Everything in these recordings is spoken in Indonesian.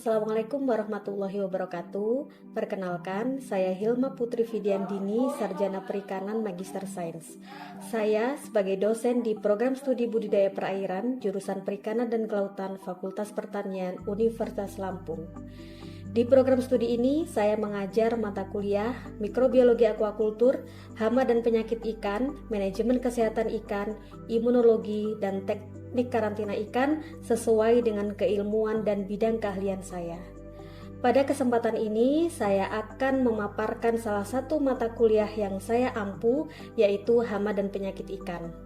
Assalamualaikum warahmatullahi wabarakatuh. Perkenalkan, saya Hilma Putri Vidiandini, Sarjana Perikanan Magister Sains. Saya sebagai dosen di Program Studi Budidaya Perairan, Jurusan Perikanan dan Kelautan, Fakultas Pertanian, Universitas Lampung. Di program studi ini, saya mengajar mata kuliah Mikrobiologi Aquakultur, Hama dan Penyakit Ikan, Manajemen Kesehatan Ikan, Imunologi, dan Teknik Karantina Ikan sesuai dengan keilmuan dan bidang keahlian saya. Pada kesempatan ini, saya akan memaparkan salah satu mata kuliah yang saya ampu, yaitu Hama dan Penyakit Ikan.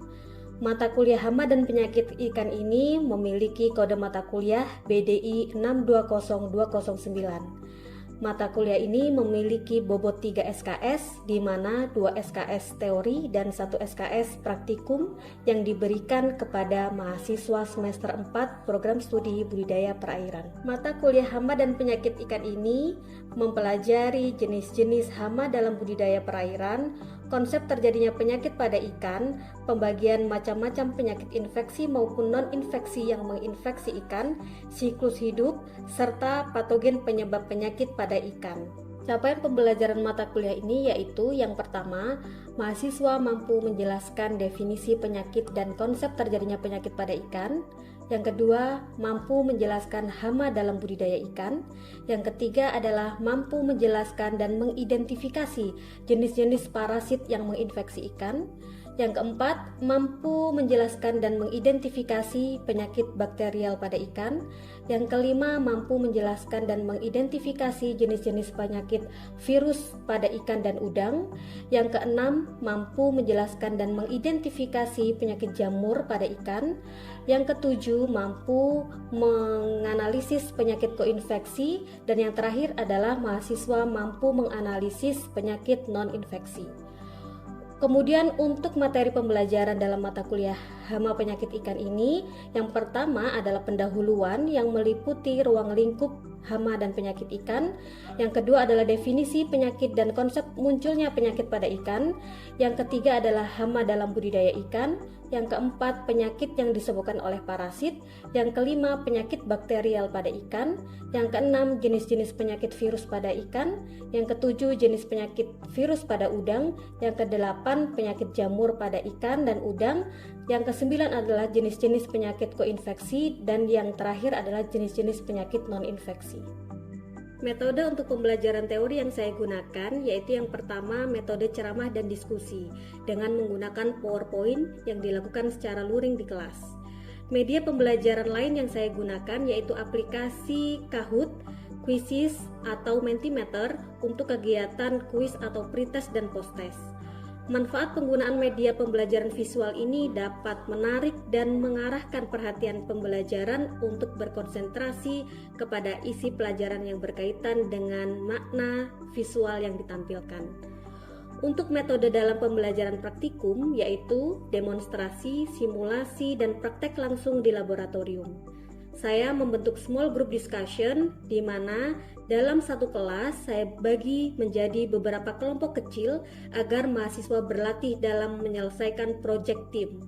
Mata kuliah Hama dan Penyakit Ikan ini memiliki kode mata kuliah BDI 620209. Mata kuliah ini memiliki bobot 3 SKS, di mana 2 SKS teori dan 1 SKS praktikum yang diberikan kepada mahasiswa semester 4 program studi budidaya perairan. Mata kuliah Hama dan Penyakit Ikan ini mempelajari jenis-jenis hama dalam budidaya perairan, konsep terjadinya penyakit pada ikan, pembagian macam-macam penyakit infeksi maupun non-infeksi yang menginfeksi ikan, siklus hidup, serta patogen penyebab penyakit pada ikan. Capaian pembelajaran mata kuliah ini yaitu yang pertama, mahasiswa mampu menjelaskan definisi penyakit dan konsep terjadinya penyakit pada ikan. Yang kedua, mampu menjelaskan hama dalam budidaya ikan. Yang ketiga adalah mampu menjelaskan dan mengidentifikasi jenis-jenis parasit yang menginfeksi ikan. Yang keempat, mampu menjelaskan dan mengidentifikasi penyakit bakterial pada ikan. Yang kelima, mampu menjelaskan dan mengidentifikasi jenis-jenis penyakit virus pada ikan dan udang. Yang keenam, mampu menjelaskan dan mengidentifikasi penyakit jamur pada ikan. Yang ketujuh, mampu menganalisis penyakit koinfeksi. Dan yang terakhir adalah mahasiswa mampu menganalisis penyakit non-infeksi. Kemudian untuk materi pembelajaran dalam mata kuliah Hama Penyakit Ikan ini, yang pertama adalah pendahuluan yang meliputi ruang lingkup hama dan penyakit ikan. Yang kedua adalah definisi penyakit dan konsep munculnya penyakit pada ikan. Yang ketiga adalah hama dalam budidaya ikan. Yang keempat, penyakit yang disebabkan oleh parasit. Yang kelima, penyakit bakterial pada ikan. Yang keenam, jenis-jenis penyakit virus pada ikan. Yang ketujuh, jenis penyakit virus pada udang. Yang kedelapan, penyakit jamur pada ikan dan udang. Yang kesembilan adalah jenis-jenis penyakit koinfeksi. Dan yang terakhir adalah jenis-jenis penyakit non-infeksi. Metode untuk pembelajaran teori yang saya gunakan yaitu yang pertama, metode ceramah dan diskusi dengan menggunakan PowerPoint yang dilakukan secara luring di kelas. Media pembelajaran lain yang saya gunakan yaitu aplikasi Kahoot, Quizizz atau Mentimeter untuk kegiatan kuis atau pretest dan posttest. Manfaat penggunaan media pembelajaran visual ini dapat menarik dan mengarahkan perhatian pembelajaran untuk berkonsentrasi kepada isi pelajaran yang berkaitan dengan makna visual yang ditampilkan. Untuk metode dalam pembelajaran praktikum yaitu demonstrasi, simulasi, dan praktek langsung di laboratorium. Saya membentuk small group discussion di mana dalam satu kelas saya bagi menjadi beberapa kelompok kecil agar mahasiswa berlatih dalam menyelesaikan project team.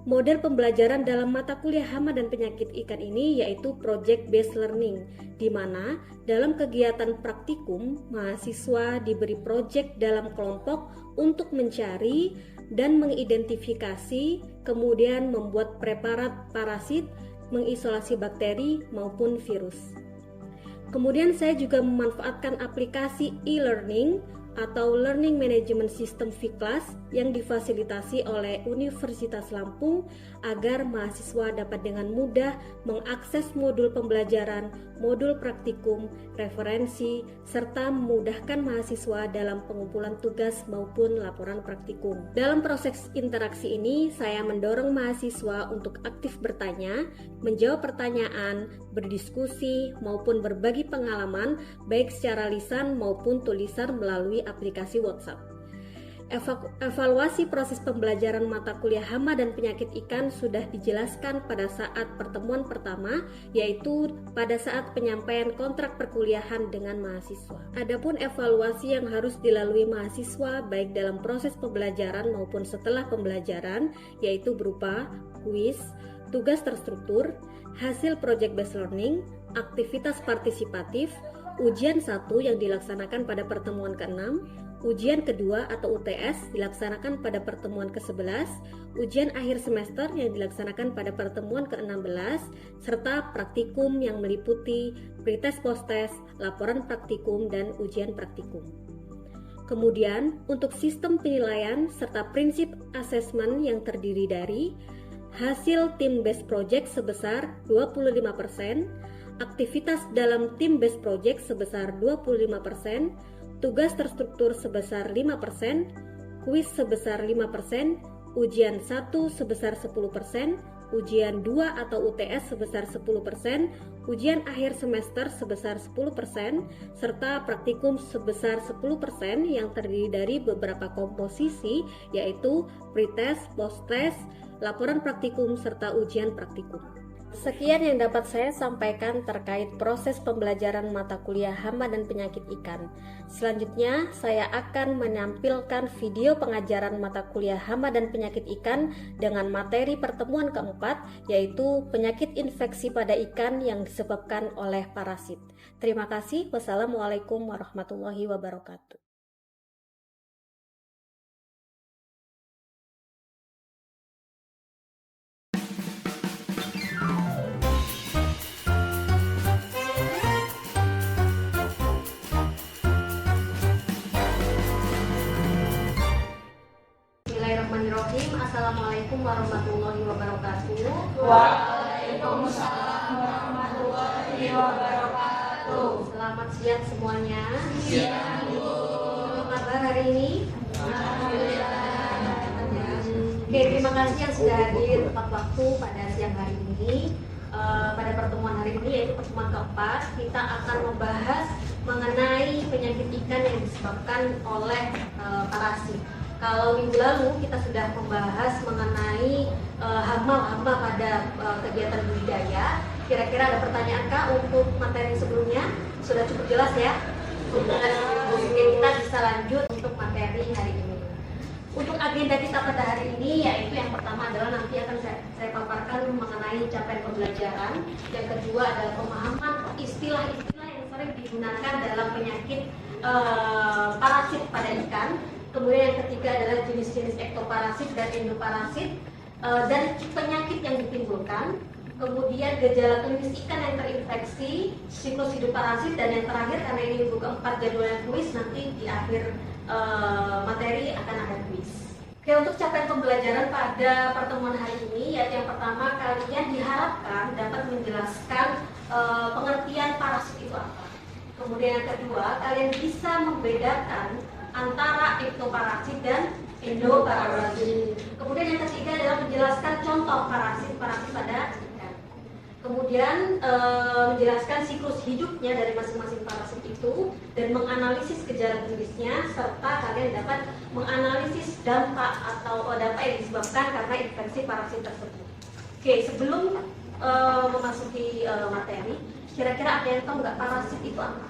Model pembelajaran dalam mata kuliah Hama dan Penyakit Ikan ini yaitu project based learning, di mana dalam kegiatan praktikum mahasiswa diberi project dalam kelompok untuk mencari dan mengidentifikasi, kemudian membuat preparat parasit, mengisolasi bakteri maupun virus. Kemudian saya juga memanfaatkan aplikasi e-learning atau Learning Management System VClass yang difasilitasi oleh Universitas Lampung agar mahasiswa dapat dengan mudah mengakses modul pembelajaran, modul praktikum, referensi, serta memudahkan mahasiswa dalam pengumpulan tugas maupun laporan praktikum. Dalam proses interaksi ini, saya mendorong mahasiswa untuk aktif bertanya, menjawab pertanyaan, berdiskusi, maupun berbagi pengalaman baik secara lisan maupun tulisan melalui aplikasi WhatsApp. Evaluasi proses pembelajaran mata kuliah Hama dan Penyakit Ikan sudah dijelaskan pada saat pertemuan pertama, yaitu pada saat penyampaian kontrak perkuliahan dengan mahasiswa. Adapun evaluasi yang harus dilalui mahasiswa baik dalam proses pembelajaran maupun setelah pembelajaran, yaitu berupa kuis, tugas terstruktur, hasil project based learning, aktivitas partisipatif, ujian 1 yang dilaksanakan pada pertemuan ke-6, ujian kedua atau UTS dilaksanakan pada pertemuan ke-11, ujian akhir semester yang dilaksanakan pada pertemuan ke-16, serta praktikum yang meliputi pretest, posttest, laporan praktikum, dan ujian praktikum. Kemudian, untuk sistem penilaian serta prinsip asesmen yang terdiri dari hasil tim based project sebesar 25%, aktivitas dalam tim based project sebesar 25%, tugas terstruktur sebesar 5%, kuis sebesar 5%, ujian 1 sebesar 10%, ujian 2 atau UTS sebesar 10%, ujian akhir semester sebesar 10%, serta praktikum sebesar 10% yang terdiri dari beberapa komposisi yaitu pretest, posttest, laporan praktikum, serta ujian praktikum. Sekian yang dapat saya sampaikan terkait proses pembelajaran mata kuliah hama dan penyakit ikan. Selanjutnya, saya akan menampilkan video pengajaran mata kuliah hama dan penyakit ikan dengan materi pertemuan keempat, yaitu penyakit infeksi pada ikan yang disebabkan oleh parasit. Terima kasih. Wassalamualaikum warahmatullahi wabarakatuh. Bismillahirrahmanirrahim. Assalamualaikum warahmatullahi wabarakatuh. Waalaikumsalam warahmatullahi wabarakatuh. Selamat siang semuanya. Siang, Bu. Apa kabar hari ini? Alhamdulillah. Oke, terima kasih yang sudah hadir tepat waktu pada siang hari ini. Pada pertemuan hari ini, yaitu pertemuan keempat, kita akan membahas mengenai penyakit ikan yang disebabkan oleh parasit. Kalau minggu lalu kita sudah membahas mengenai hama pada kegiatan budidaya. Kira-kira ada pertanyaan kah untuk materi sebelumnya? Sudah cukup jelas ya? Oke, kita bisa lanjut untuk materi hari ini. Untuk agenda kita pada hari ini, yaitu yang pertama adalah nanti akan saya paparkan mengenai capaian pembelajaran. Yang kedua adalah pemahaman istilah-istilah yang sering digunakan dalam penyakit parasit pada ikan. Kemudian yang ketiga adalah jenis-jenis ektoparasit dan endoparasit dan penyakit yang ditimbulkan. Kemudian gejala klinis ikan yang terinfeksi, siklus hidup parasit, dan yang terakhir karena ini buku 4 jadwalnya kuis, nanti di akhir materi akan ada kuis. Oke, untuk capaian pembelajaran pada pertemuan hari ini, yaitu yang pertama, kalian diharapkan dapat menjelaskan pengertian parasit itu apa. Kemudian yang kedua, kalian bisa membedakan antara ektoparasit dan endoparasit. Kemudian yang ketiga adalah menjelaskan contoh parasit pada ikan. Kemudian menjelaskan siklus hidupnya dari masing-masing parasit itu dan menganalisis gejala klinisnya, serta kalian dapat menganalisis dampak atau dampak yang disebabkan karena infeksi parasit tersebut. Oke, sebelum memasuki materi, kira-kira ada yang tahu nggak parasit itu apa?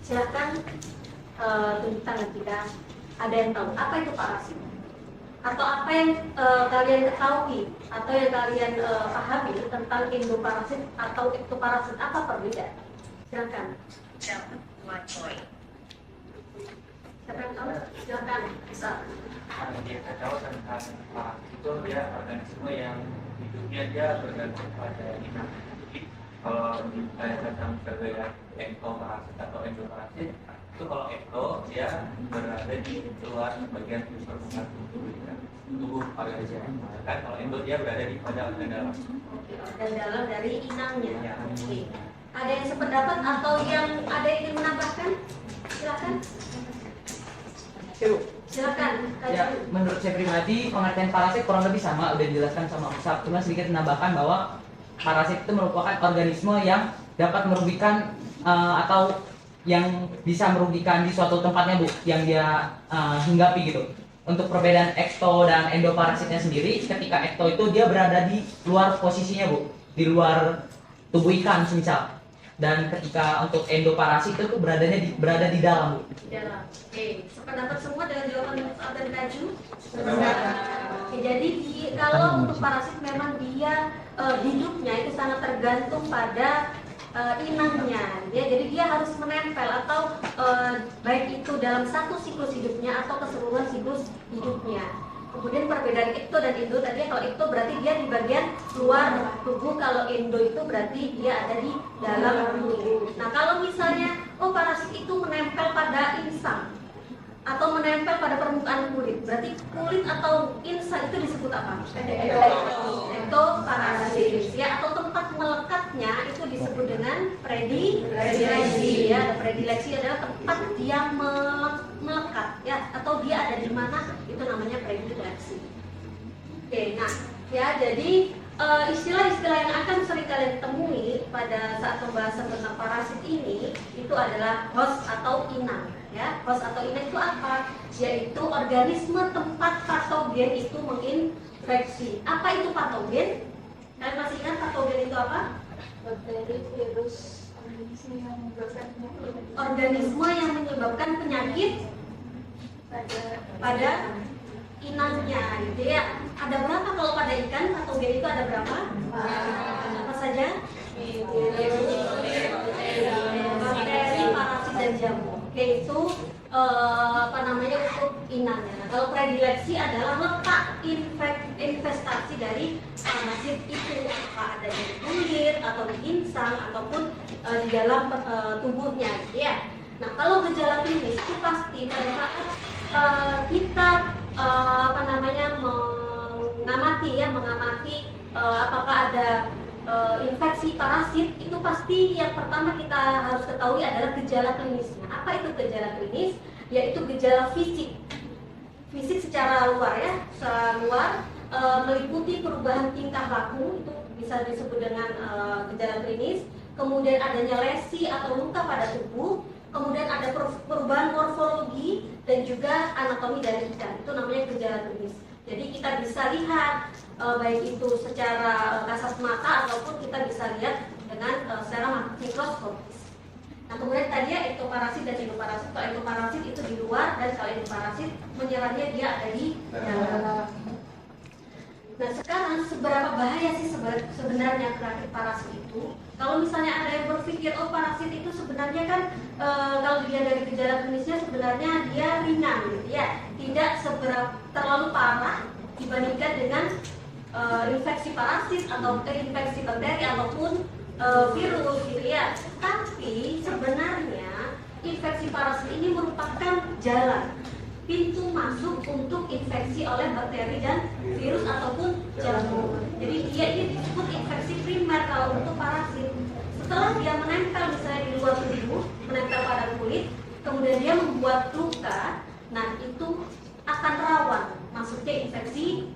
Silakan tunjuk tangan kita. Ada yang tahu apa itu parasit? Atau apa yang kalian ketahui atau yang kalian pahami tentang endoparasit atau ektoparasit? Apa perbedaan? Silakan. Siapa yang tahu? Silakan. Bisa. Yang kita tahu tentang parasit itu dia organisme yang hidupnya dia bergantung pada inang. Jadi kalau ditanya tentang perbedaan ektoparasit atau endoparasit, itu kalau ekto dia berada di luar bagian permukaan tubuh organisme. Kan kalau endo dia berada di pada organ dalam. Organ dalam dari inangnya. Ya. Oke. Ada yang sependapat atau yang ada yang ingin menambahkan? Silakan. Silakan. Ya, menurut saya pribadi pengertian parasit kurang lebih sama, udah dijelaskan sama Ustaz. Cuma sedikit menambahkan bahwa parasit itu merupakan organisme yang dapat merugikan atau yang bisa merugikan di suatu tempatnya, Bu, yang dia hinggapi gitu. Untuk perbedaan ekto dan endoparasitnya sendiri, ketika ekto itu dia berada di luar posisinya, Bu, di luar tubuh ikan semisal. Dan ketika untuk endoparasit itu berada di dalam, Bu. Di dalam. Oke, sependapat semua dengan jawaban Ustaz dan Kaju? Oke, jadi kalau untuk parasit memang dia hidupnya itu sangat tergantung pada inangnya, ya. Jadi dia harus menempel atau baik itu dalam satu siklus hidupnya atau keseluruhan siklus hidupnya. Kemudian perbedaan ekto dan endo tadi, kalau ekto berarti dia di bagian luar tubuh, kalau endo itu berarti dia ada di dalam tubuh. Nah kalau misalnya parasit itu menempel pada insang atau menempel pada permukaan kulit, berarti kulit atau insang itu disebut apa? Ektoparasit, ya. Atau tempat melekatnya itu disebut dengan predileksi, ya. Predileksi adalah tempat dia melekat, ya, atau dia ada di mana, itu namanya predileksi. Oke, nah, ya, jadi istilah-istilah yang akan sering kalian temui pada saat pembahasan tentang parasit ini itu adalah host atau inang, ya. Host atau inang itu apa? Yaitu organisme tempat patogen itu menginfeksi. Apa itu patogen? Kalian masih ingat patogen itu apa? Bakteri, virus, organisme yang menyebabkan penyakit pada inangnya, gitu ya. Ada berapa kalau pada ikan patogen itu ada berapa? Apa saja? Bakteri, parasit, dan jamur. Oke, itu untuk inangnya. Nah, kalau predileksi adalah letak investasi dari parasit itu, apa ada di kulit atau di insang ataupun di dalam tubuhnya, gitu ya. Nah, kalau gejala klinis itu pasti pada saat kita mengamati apakah ada infeksi parasit, itu pasti yang pertama kita harus ketahui adalah gejala klinisnya. Apa itu gejala klinis? Yaitu gejala fisik secara luar, ya, secara luar, meliputi perubahan tingkah laku, itu bisa disebut dengan gejala klinis. Kemudian adanya lesi atau luka pada tubuh, kemudian ada perubahan morfologi dan juga anatomi dari ikan, itu namanya gejala klinis. Jadi kita bisa lihat baik itu secara kasat mata ataupun kita bisa lihat dengan secara mikroskopis. Nah, kemudian tadi ya ektoparasit dan endoparasit. Kalau ektoparasit itu di luar, dan kalau endoparasit menyerangnya dia ada di dalam. Nah, sekarang seberapa bahaya sih sebenarnya penyakit parasit itu? Kalau misalnya ada yang berpikir parasit itu sebenarnya kan kalau dilihat dari gejala klinisnya sebenarnya dia ringan, gitu ya, tidak terlalu parah dibandingkan dengan infeksi parasit atau infeksi bakteri ataupun virus, gitu ya. Tapi sebenarnya infeksi parasit ini merupakan jalan pintu masuk untuk infeksi oleh bakteri dan virus ataupun jamur. Jadi dia ini disebut infeksi primer kalau untuk parasit. Setelah dia menempel misalnya di luar tubuh, menempel pada kulit, kemudian dia membuat luka, nah itu akan rawan masuknya infeksi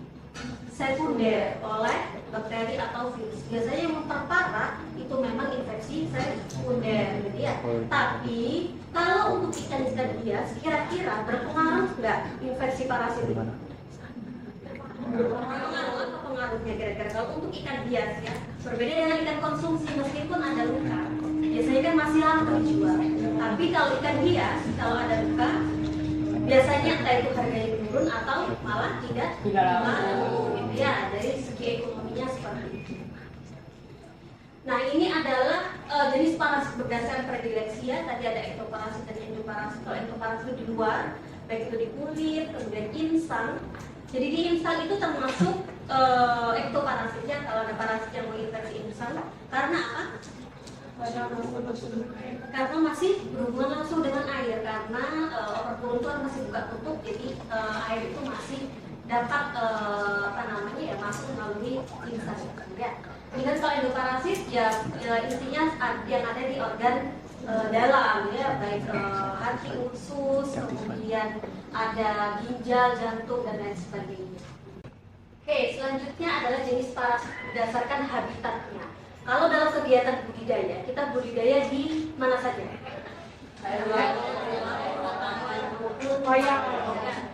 sekunder oleh bakteri atau virus. Biasanya yang memperparah itu memang infeksi sekunder, gitu ya. Tapi kalau untuk ikan-ikan hias, kira-kira berpengaruh nggak infeksi parasit ini? Berpengaruh. Apa pengaruhnya kira-kira kalau untuk ikan hias, ya? Berbeda dengan ikan konsumsi, meskipun ada luka, biasanya kan masih laku dijual. Tapi kalau ikan hias, kalau ada luka, biasanya entah itu harganya menurun atau malah tidak laku, gitu ya. Dari segi ekonominya seperti itu. Nah, ini adalah jenis parasit berdasarkan predileksi, ya. Tadi ada ektoparasit dan endoparasit. Kalau ektoparasit itu di luar, baik itu di kulit, kemudian insang. Jadi di insang itu termasuk ektoparasitnya. Kalau ada parasit yang menginfeksi insang, karena apa? Karena masih berhubungan langsung dengan air, karena overflow itu masih buka tutup, jadi air itu masih dapat masuk melalui insang, ya. Dengan kalau endoparasit, ya intinya yang ada di organ dalam, ya, baik hati, usus, kemudian ada ginjal, jantung, dan lain sebagainya. Oke, selanjutnya adalah jenis parasit berdasarkan habitatnya. Kalau dalam kegiatan budidaya, kita budidaya di mana saja?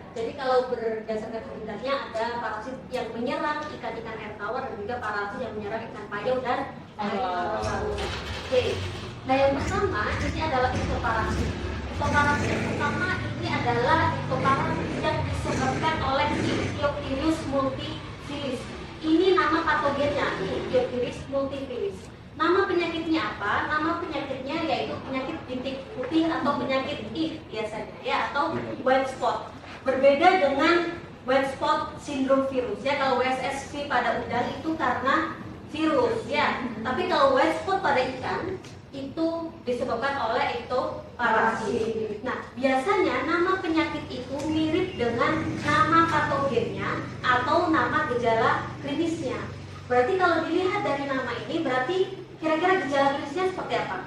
Jadi kalau berdasarkan habitatnya ada parasit yang menyerang ikan-ikan air tawar dan juga parasit yang menyerang ikan payau dan Oke. Nah, yang pertama ini adalah ektoparasit. Ektoparasit pertama ini adalah ektoparasit yang disebabkan oleh Ichthyophilus multifilis. Ini nama patogennya, Ichthyophilus multifilis. Nama penyakitnya apa? Nama penyakitnya yaitu penyakit bintik putih atau penyakit IF biasanya ya, atau white spot. Berbeda dengan white spot syndrome virus ya. Kalau WSSV pada udang itu karena virus ya. Tapi kalau white spot pada ikan itu disebabkan oleh ektoparasit. Nah, biasanya nama penyakit itu mirip dengan nama patogennya atau nama gejala klinisnya. Berarti kalau dilihat dari nama ini, berarti kira-kira gejala klinisnya seperti apa?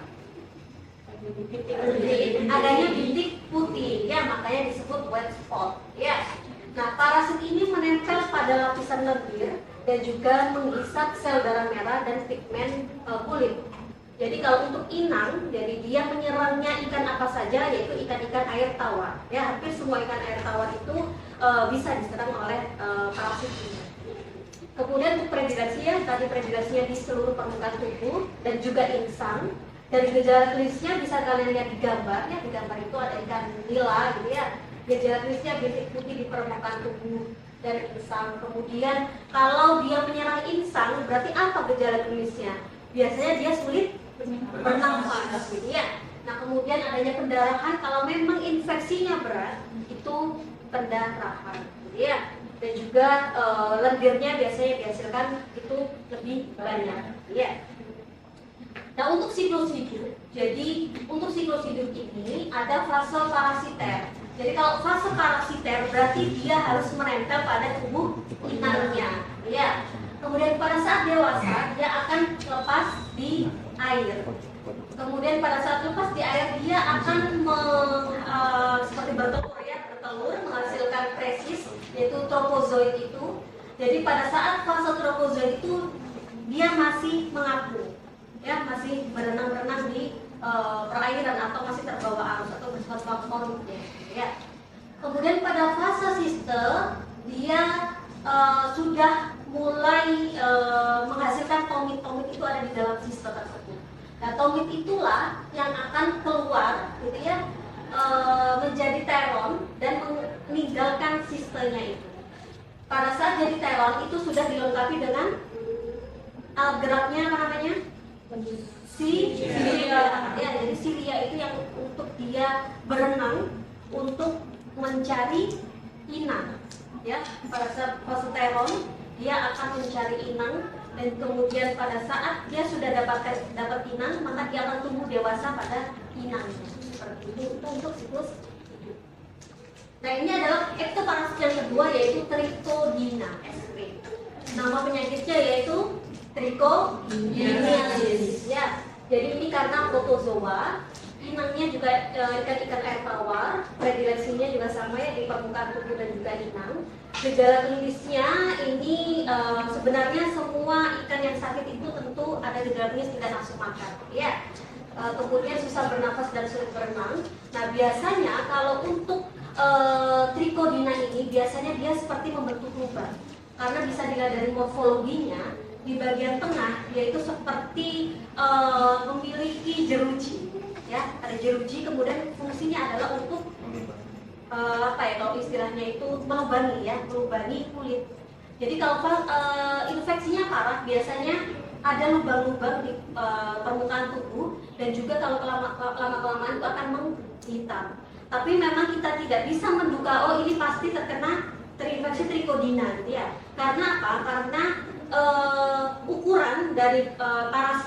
Adanya bintik putih, ya makanya disebut white spot. Ya. Nah, parasit ini menempel pada lapisan lendir dan juga menghisap sel darah merah dan pigmen kulit. Jadi kalau untuk inang, jadi dia menyerangnya ikan apa saja, yaitu ikan-ikan air tawar. Ya, hampir semua ikan air tawar itu bisa diserang oleh parasit ini. Kemudian untuk predilasinya, tadi predilasinya di seluruh permukaan tubuh dan juga insang. Dari gejala klinisnya bisa kalian lihat di gambar, ya di gambar itu ada ikan nila gitu ya. Gejala klinisnya bintik putih di permukaan tubuh dan insang. Kemudian kalau dia menyerang insang, berarti apa gejala klinisnya? Biasanya dia sulit bernafas gitu ya. Nah, kemudian adanya pendarahan, kalau memang infeksinya berat itu pendarahan gitu ya. Dan juga lendirnya biasanya dihasilkan itu lebih banyak ya. Nah, untuk siklus hidup, jadi untuk siklus hidup ini ada fase parasiter. Jadi kalau fase parasiter berarti dia harus menempel pada tubuh inangnya ya. Kemudian pada saat dewasa dia akan lepas di air. Kemudian pada saat lepas di air dia akan seperti bertelur ya, bertelur menghasilkan presis yaitu tropozoid itu. Jadi pada saat fase tropozoid itu dia masih mengapung, ya masih berenang-renang di perairan atau masih terbawa arus atau bersifat vapor ya. Kemudian pada fase siste dia sudah mulai menghasilkan tomit-tomit itu ada di dalam siste tersebut. Nah, tomit itulah yang akan keluar gitu ya, menjadi teron dan meninggalkan sistenya itu. Pada saat jadi teron itu sudah dilengkapi dengan alat geraknya apa namanya? Silia. Ya, jadi silia itu yang untuk dia berenang untuk mencari inang. Ya, pada saat fase teron dia akan mencari inang dan kemudian pada saat dia sudah dapat inang maka dia akan tumbuh dewasa pada inang. Seperti itu untuk siklus hidup. Nah, ini adalah ektoparasit yang kedua yaitu Trichodina sp. Nama penyakitnya yaitu Trichodiniasis ya. Jadi ini karena protozoa. Inangnya juga ikan-ikan air tawar, predileksinya juga sama ya di permukaan tubuh dan juga inang. Gejala klinisnya ini sebenarnya semua ikan yang sakit itu tentu ada gejala klinis tidak nafsu makan, ya. Kemudian susah bernafas dan sulit berenang. Nah, biasanya kalau untuk Trichodina ini biasanya dia seperti membentuk lubang, karena bisa dilihat dari morfologinya di bagian tengah dia itu seperti memiliki jeruji. Ya, ada jeruji, kemudian fungsinya adalah untuk kalau istilahnya itu melubangi ya, melubangi kulit. Jadi kalau infeksinya parah biasanya ada lubang-lubang di permukaan tubuh dan juga kalau lama-kelamaan itu akan menghitam. Tapi memang kita tidak bisa menduga oh ini pasti terinfeksi Trichodina gitu ya. Karena apa? Karena ukuran dari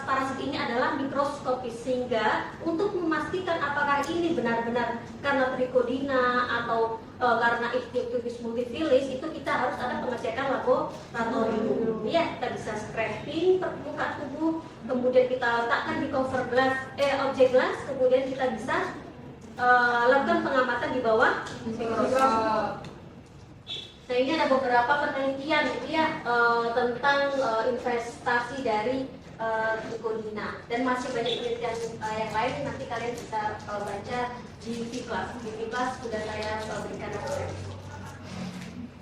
parasit ini adalah mikroskopis, sehingga untuk memastikan apakah ini benar-benar karena Trichodina atau karena Ichthyophilus multifilis itu kita harus ada pengecekan laboratorium. Ya, kita bisa scraping permukaan tubuh, kemudian kita letakkan di cover glass, objek glass, kemudian kita bisa lakukan pengamatan di bawah mikroskop. Nah, ini ada beberapa penelitian gitu ya tentang investasi dari Trichodina dan masih banyak penelitian yang lain, nanti kalian bisa baca di Viplas. Di Viplas sudah saya berikan referensi.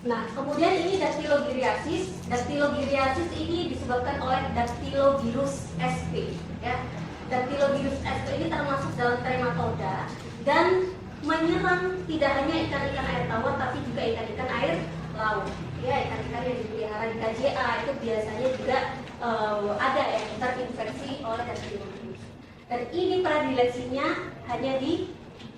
Nah, kemudian ini Dactylogiriasis. Dactylogiriasis ini disebabkan oleh Dactylogirus sp. Ya. Dactylogirus sp ini termasuk dalam trematoda dan menyerang tidak hanya ikan-ikan air tawar tapi juga ikan-ikan air laut. ya, ikan-ikan yang dipelihara di KJA itu biasanya juga ada yang terinfeksi oleh Dactylovirus. Dan ini predileksinya hanya di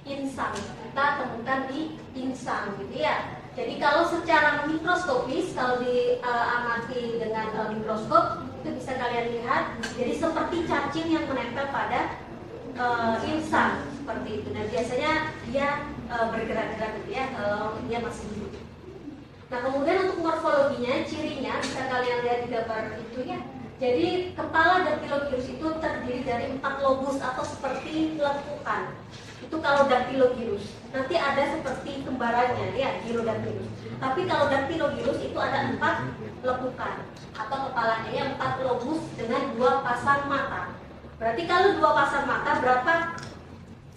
insang, kita temukan di insang gitu ya. Jadi kalau secara mikroskopis, kalau diamati dengan mikroskop itu bisa kalian lihat, jadi seperti cacing yang menempel pada insang seperti itu. Dan biasanya dia bergerak-gerak gitu ya kalau dia masih hidup. Nah kemudian untuk morfologinya, cirinya bisa kalian lihat di gambar itu ya. Jadi kepala Dactylovirus itu terdiri dari 4 lobus atau seperti lekukan. Itu kalau Dactylovirus. Nanti ada seperti kembarannya ya, Gyrodactylus. Tapi kalau Dactylovirus itu ada 4 lekukan atau kepalanya ya, 4 lobus dengan 2 pasang mata. Berarti kalau 2 pasang mata berapa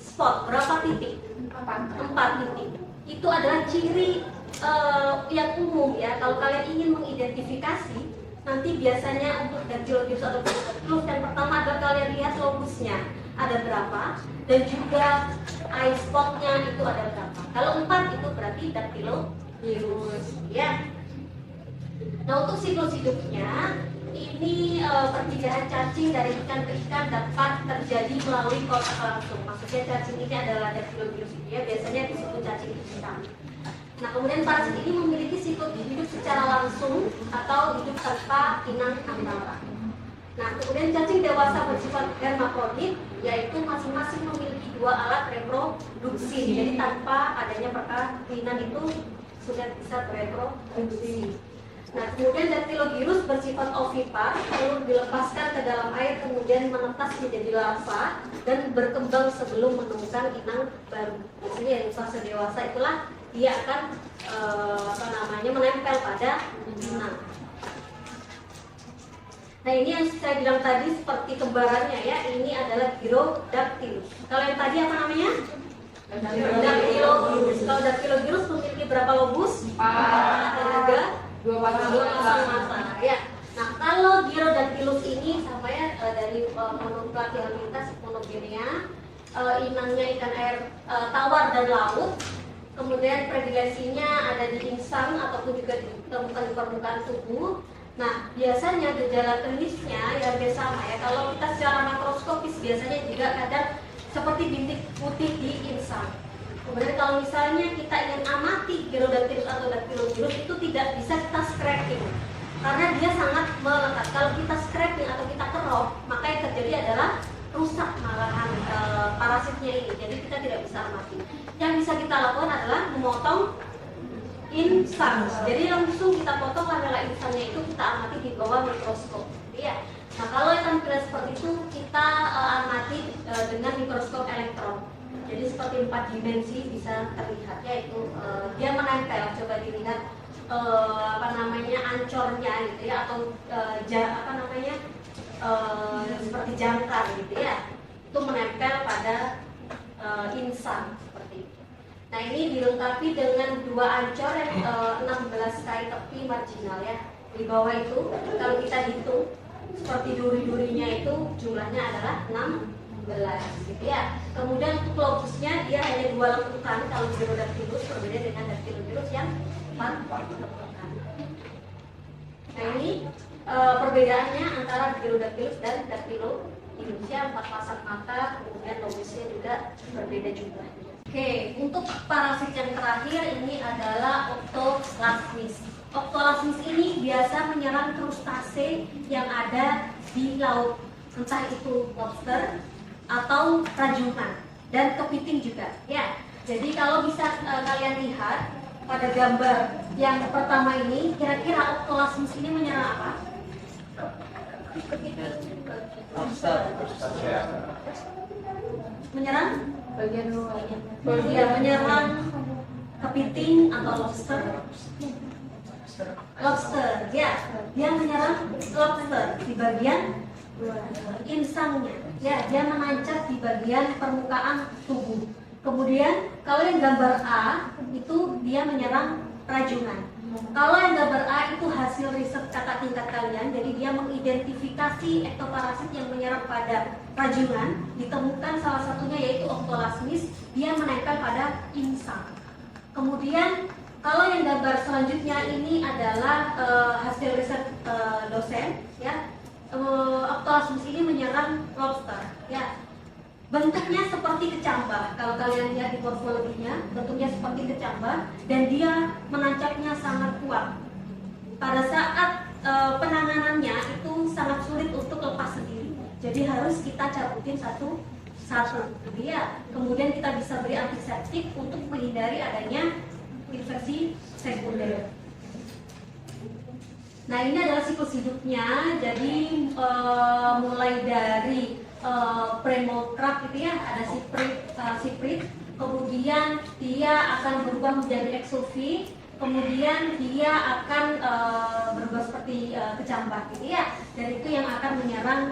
spot, berapa titik? 4 titik. Itu adalah ciri yang umum ya. Kalau kalian ingin mengidentifikasi, nanti biasanya untuk Dactylovirus atau Gyrodactylus yang pertama adalah kalian lihat lobusnya ada berapa dan juga eye spotnya itu ada berapa. Kalau 4 itu berarti Dactylovirus ya. Nah untuk siklus hidupnya ini perpindahan cacing dari ikan ke ikan dapat terjadi melalui kontak langsung. Maksudnya cacing ini adalah Dactylovirus itu ya, biasanya disebut cacing ikan. Nah kemudian parasit ini memiliki siklus hidup secara langsung atau hidup tanpa inang antara. Nah kemudian cacing dewasa bersifat hermafrodit, yaitu masing-masing memiliki 2 alat reproduksi. Jadi tanpa adanya perkawinan itu sudah bisa bereproduksi. Nah kemudian Dactylovirus bersifat ovipar, lalu dilepaskan ke dalam air kemudian menetas menjadi larva dan berkembang sebelum menemukan inang baru. Di sini yang fase dewasa itulah dia akan menempel pada inang. Nah ini yang saya bilang tadi seperti kembarannya ya, ini adalah Gyrodactylus. Kalau yang tadi apa namanya? Dactylovirus. Kalau Dactylovirus memiliki berapa lobus? 4. Dan juga 2 pasang mata ya. Nah kalau Gyrodactylus ini sama ya, dari monoplatyhelminthes monogenea, inangnya ikan air tawar dan laut. Kemudian predileksinya ada di insang ataupun juga ditemukan di permukaan tubuh. Nah, biasanya gejala klinisnya ya hampir sama ya. Kalau kita secara makroskopis biasanya juga kadang seperti bintik putih di insang. Kemudian kalau misalnya kita ingin amati Gyrodactylus atau Dactylovirus itu tidak bisa kita scraping karena dia sangat melekat. Kalau kita scraping atau kita kerok, maka yang terjadi adalah rusak malahan parasitnya ini. Jadi kita tidak bisa amati. Yang bisa kita lakukan adalah memotong insang. Jadi langsung kita potong lamela insangnya itu kita amati di bawah mikroskop. Ya. Nah kalau tampilan seperti itu kita amati dengan mikroskop elektron. Jadi seperti 4 dimensi bisa terlihat yaitu dia menempel. Coba dilihat ancornya gitu ya atau seperti jangkar gitu ya. Itu menempel pada insang seperti itu. Nah ini dilengkapi dengan 2 ancor yang 16 kali tepi marginal ya. Di bawah itu kalau kita hitung seperti duri-durinya itu jumlahnya adalah 16 gitu ya. Kemudian untuk lobusnya dia hanya 2 lekukan kalau Gyrodactylus, berbeda dengan Dactylovirus yang 4 lekukan. Nah ini perbedaannya antara Gyrodactylus dan Dactylovirus ya, 4 pasang mata, kemudian lobusnya juga berbeda jumlahnya. Oke, untuk parasit yang terakhir ini adalah Octolasmis. Octolasmis ini biasa menyerang krustase yang ada di laut, entah itu lobster atau rajungan dan kepiting juga. Ya, jadi kalau bisa kalian lihat pada gambar yang pertama ini, kira-kira Octolasmis ini menyerang apa? Menyerang bagian luarnya. Ya, menyerang kepiting atau lobster. Lobster, ya, dia menyerang lobster di bagian insangnya. Ya, dia menancap di bagian permukaan tubuh. Kemudian kalau yang gambar A itu dia menyerang rajungan. Kalau yang gambar A itu hasil riset kakak tingkat kalian, jadi dia mengidentifikasi ektoparasit yang menyerang pada rajungan, ditemukan salah satunya yaitu Octolasmis, dia menempel pada insang. Kemudian Kalau yang gambar selanjutnya ini adalah hasil riset dosen, ya. Octolassmus ini menyerang lobster, ya. Bentuknya seperti kecambah. Kalau kalian lihat di morfologinya, bentuknya seperti kecambah dan dia menancapnya sangat kuat. Pada saat penanganannya itu sangat sulit untuk lepas sendiri. Jadi harus kita cabutin satu. Ya. Kemudian kita bisa beri antiseptik untuk menghindari adanya infeksi sekunder. Nah, ini adalah siklus hidupnya. Jadi mulai dari premokrab gitu ya, ada siprit, kemudian dia akan berubah menjadi exovi, kemudian dia akan berubah seperti kecambah gitu ya, dan itu yang akan menyerang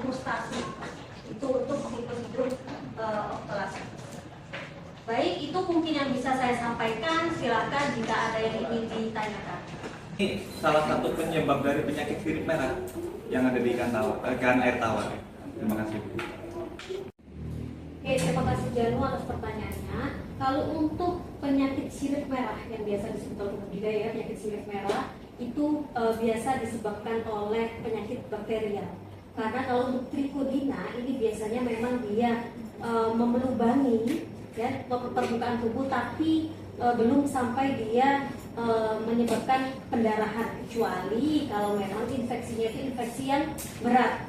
krustasi. Itu untuk siklus hidup Octolassmus. Baik, itu mungkin yang bisa saya sampaikan. Silakan jika ada yang ingin ditanyakan. Ini salah satu penyebab dari penyakit sirip merah yang ada di ikan air tawar. Terima kasih. Oke, terima kasih Janu atas pertanyaannya. Kalau untuk penyakit sirip merah yang biasa disebut oleh budidaya, penyakit sirip merah itu biasa disebabkan oleh penyakit bakterial. Karena kalau untuk Trichodina ini biasanya memang dia memelubangi ya permukaan tubuh, tapi belum sampai dia menyebabkan pendarahan, kecuali kalau memang infeksinya itu infeksi yang berat.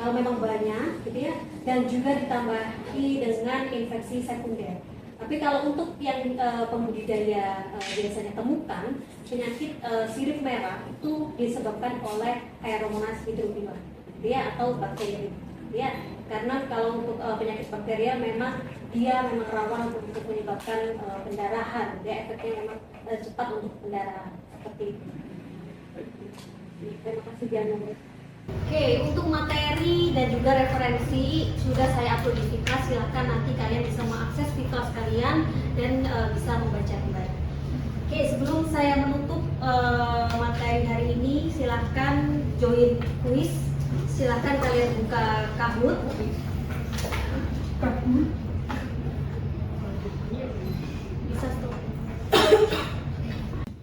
Kalau memang banyak gitu ya, dan juga ditambahi dengan infeksi sekunder. Tapi kalau untuk yang pembudidaya biasanya temukan, penyakit sirip merah itu disebabkan oleh Aeromonas hydrophila ya, atau bakteri ya. Karena kalau untuk penyakit bakterial memang dia memang rawan untuk menyebabkan pendarahan. Dia efeknya memang cepat untuk pendarahan seperti itu. Terima kasih Janu. Oke, untuk materi dan juga referensi sudah saya upload di Fika. Silahkan nanti kalian bisa mengakses di kelas kalian dan bisa membaca kembali. Oke, sebelum saya menutup materi hari ini, silahkan join quiz. Silahkan kalian buka Kahoot. Bisa stop.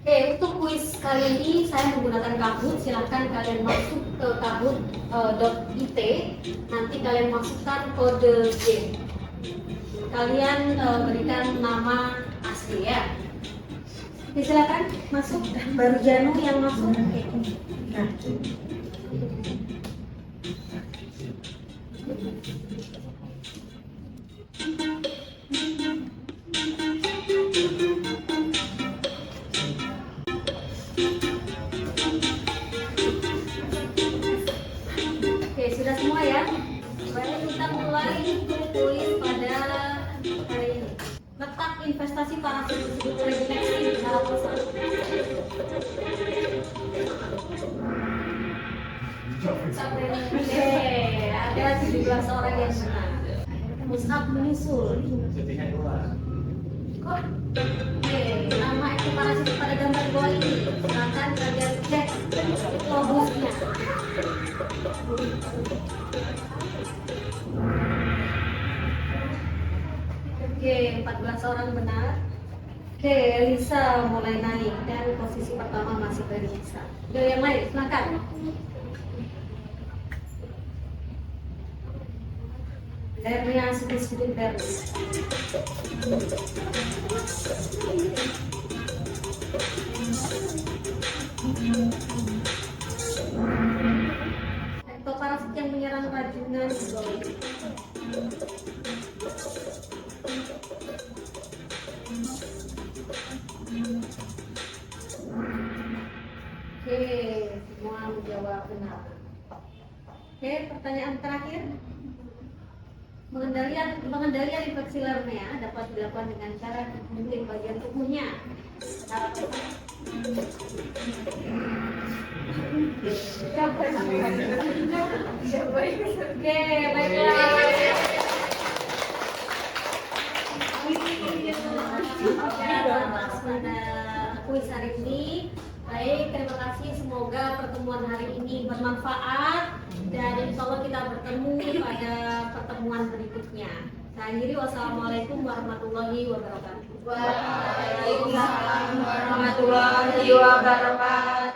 Oke, untuk kuis kali ini saya menggunakan Kahoot. Silahkan kalian masuk ke kahoot.it. Nanti kalian masukkan kode J. Kalian berikan nama asli ya. Oke, silakan masuk. Baru Janu yang masuk. Nah. Oke, sudah semua ya. Baik, kita mulai kuis pada hari ini. Letak investasi parasit tersebut terdeteksi di halaman 1. Oke, ada 17 orang yang benar. Musab menyusul. Kok? Oke, nama eksplorasis pada gambar bawah ini. Silakan kalian cek logosnya. Oke, 14 orang benar. Oke, Lisa mulai naik dan posisi pertama masih dari Lisa. Udah yang lain, silakan. Lernia sedikit dari. Ektoparasit yang menyerang rajungan di bawah. Oke, semua menjawab benar. Oke, pertanyaan terakhir. Pengendalian infeksi Lernia dapat dilakukan dengan cara memilih bagian tubuhnya. Oke, baiklah. Pada kuis hari ini. Baik, terima kasih. Semoga pertemuan hari ini bermanfaat dan insya Allah kita bertemu pada pertemuan berikutnya. Saya akhiri, wassalamualaikum warahmatullahi wabarakatuh. Waalaikumsalam warahmatullahi wabarakatuh.